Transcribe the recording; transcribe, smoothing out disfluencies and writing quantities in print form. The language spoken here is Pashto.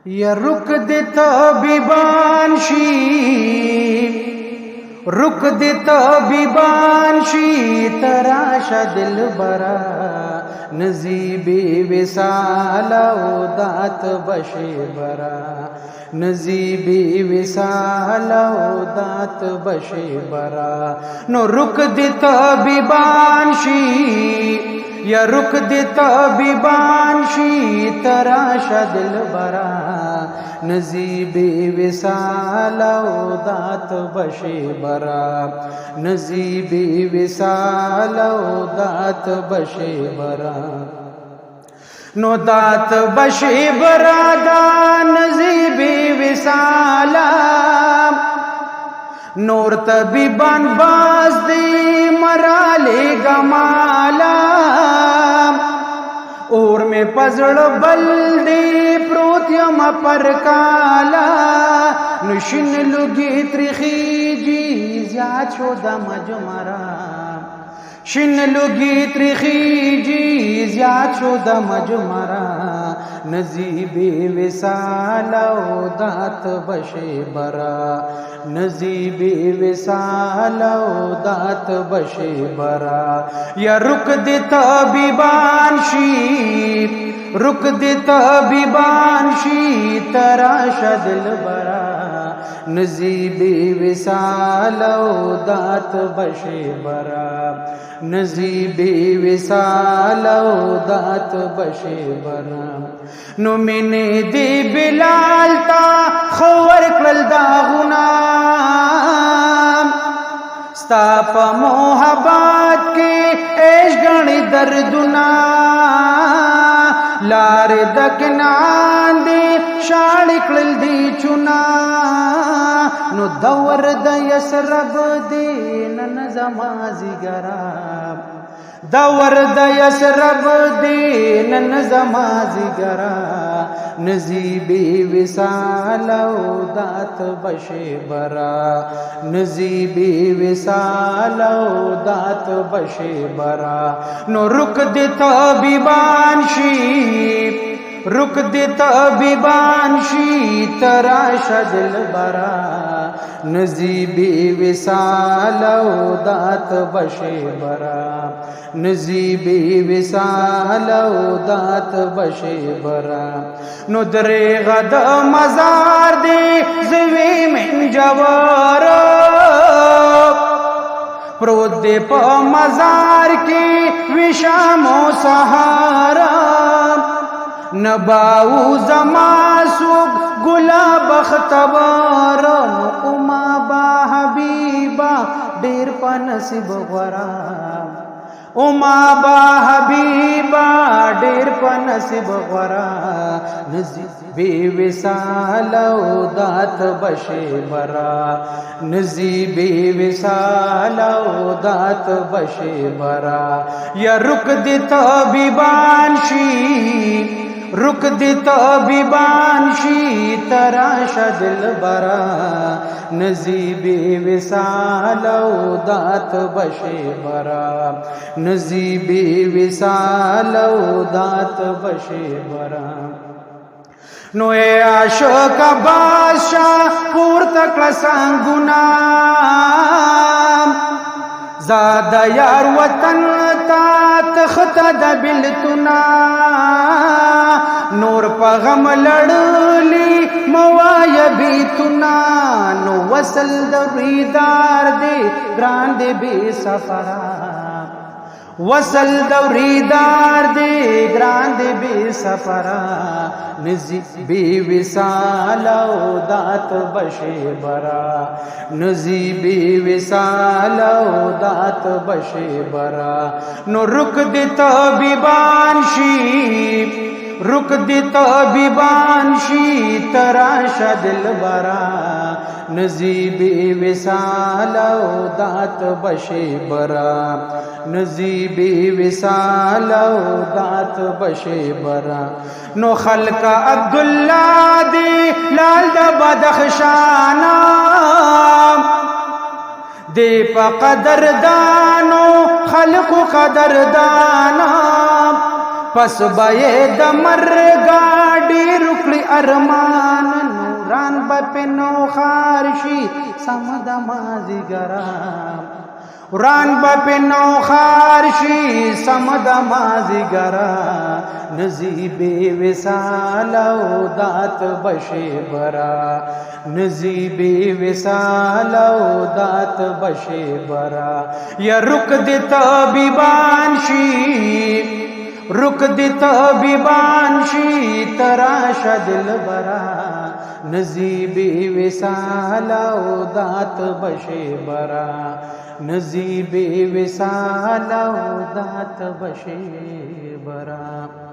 یا رک دے طبیبان شی رک دے طبیبان شی تراشا دل برا نزیبی وصال او دات بشی برا نزیبی وصال او دات بشی برا نو رک دے طبیبان شی یا رک دے طبیبان شی تراشا دل برا نزیبی وصال او دات بشی برا نزیبی وصال او دات بشی برا نو دات بشی برا دا نزیبی وصال نور طبیبان باز دی مرالے گمالا اور میں پزڑ بل دی پروتیم پر کالا نشن لگی ترخی جی زیاد شدہ مجمرا شن لگی ترخی جی زیاد شدہ مجمرا نزیبی وصال او دات بشی برا نزیبی وصال او دات بشی برا یا رک دے طبیبان شی رک دے طبیبان شی تراشا دل برا نزیبی وصال او دات بشی برا نزیبی وصال او دات بشی برا نو مینی دی بلال تا خور کل دا غنام ستا پا محبت کی ایش گنی دردنا لار دکنان دی شاڑی کل دی چنا نو دور دا یسرب دی نن زمازی گرام دور دا یسرب دی نن زمازی گرام نزیبی وصال او دات بشی برا نزیبی وصال او دات بشی برا نو رک دے طبیبان شی رک دے طبیبان شی تراشا دل برا نزیبی وصال او دات بشی برا نزیبی وصال او دات بشی برا نو دریغ دا مزار دی زوی من جوار پروت دی پا مزار کی وشام و سہارا نباو زماسوب گلاب اختبار نو اما با حبیبا دیر پا نصیب غورا اما با حبیبا دیر پا نصیب غورا نزیبی وصال او دات بشی برا نزیبی وصال او دات بشی برا یا رک دی طبیبان شی رک دی طبیبان شی تراشا دل برا نزیبی وصال او دات بشی برا نزیبی وصال او دات بشی برا نو اے عاشق بادشاہ پور تکڑا سنگنا زاد یار وطن تا تخت دبلتنا نور پا غم لڑلی موایا بیتنا نو وصل دوریدار دے گران دے بے سفرا وصل دوریدار دے گران دے بے سفرا نزیبی وصال او دات بشی برا نزیبی وصال او دات بشی برا نو رک دے طبیبان شی رک دی طبیبان شی تراشا دل برا نزیبی وصال او دات بشی برا نزیبی وصال او دات بشی برا نو خلق عبداللہ دی لال دا بدخشانا دے پا قدردانو خلق قدردانا پس بای د مرګ ډیر کړی ارمان په نو خارشي سمد مازیګرا وران په نو خارشي سمد مازیګرا نزیب وصال او دات بشه برا نزیب وصال او دات بشه برا یا رک د طبيبان شي رک د طبيبان شي تراشه دل برا نزیب وصال او دات بشه برا نزیب وصال او دات بشه برا